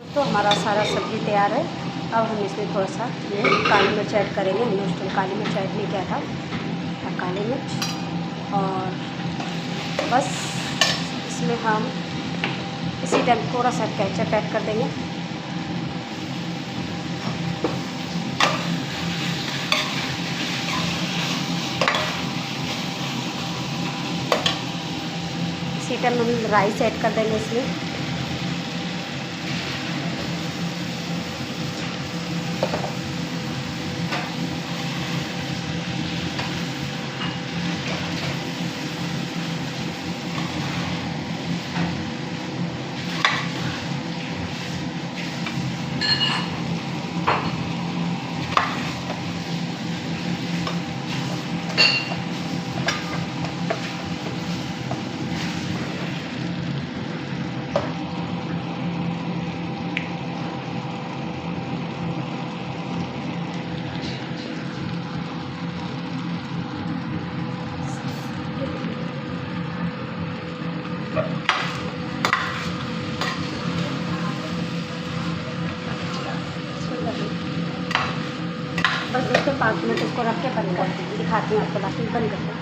तो हमारा सारा सब्ज़ी तैयार है। अब हम इसमें थोड़ा सा ये काली मिर्च ऐड करेंगे। हमने उस टाइम काली मिर्च ऐड नहीं किया था, और काली मिर्च, और बस इसमें हम इसी टाइम थोड़ा सा केचप ऐड कर देंगे। इसी टाइम हम राइस ऐड कर देंगे इसमें। बस 2 से 5 मिनट इसको रख के बंद कर देंगे। दिखाती हूँ आपको, बाकी बंद कर देंगे।